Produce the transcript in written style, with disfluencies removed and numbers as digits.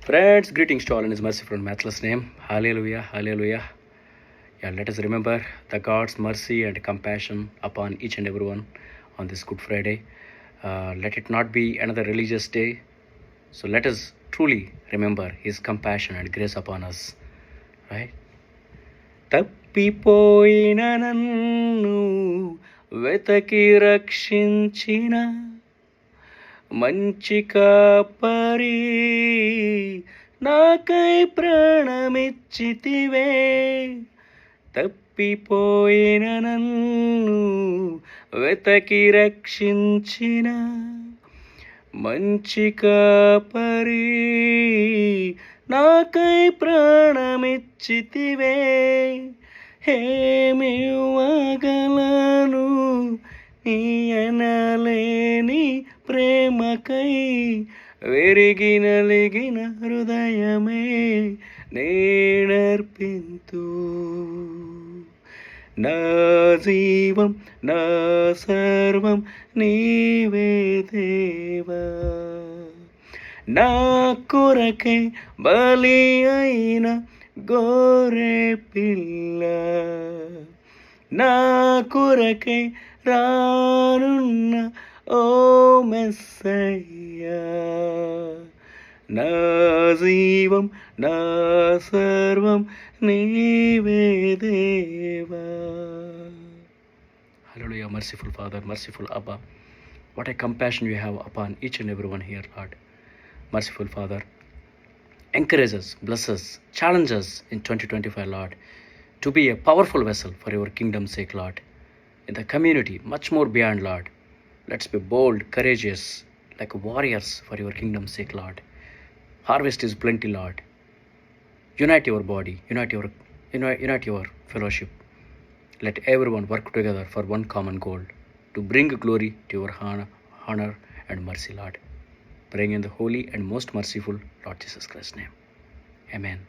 Friends, greetings to all in His merciful and matchless name. Hallelujah, hallelujah. Yeah, let us remember the God's mercy and compassion upon each and everyone on this Good Friday. Let it not be another religious day. So let us truly remember His compassion and grace upon us. Right? తప్పిపోయిన నన్ను వెతకి రక్షించిన మంచి కాపరి నాకై ప్రాణమిచ్చితివే. తప్పిపోయిన నన్ను వెతకి రక్షించిన మంచి కాపరి నాకై ప్రాణమిచ్చితివే. ఏమివ్వగలను నీ అనలేని ప్రేమకై వెరిగిన నలిగిన హృదయమే నేనర్పింతు. నా జీవం నా సర్వం నీవే దేవా. నా కొరకై బలి అయిన గోరె పిల్ల, నా కొరకై రానున్న ఓ మెస్సయ్యా. నా జీవం నా సర్వం నీవే దేవా. Hallelujah, merciful Father, merciful Abba. What a compassion you have upon each and everyone here, Lord. Merciful Father, encourage us, bless us, challenge us in 2025, Lord, to be a powerful vessel for your kingdom's sake, Lord. In the community, much more beyond, Lord. Let's be bold, courageous, like warriors for your kingdom's sake, Lord. Harvest is plenty, Lord. Unite your body, unite your fellowship. Let everyone work together for one common goal, to bring glory to your honor and mercy, Lord. Praying in the holy and most merciful Lord Jesus Christ's name. Amen.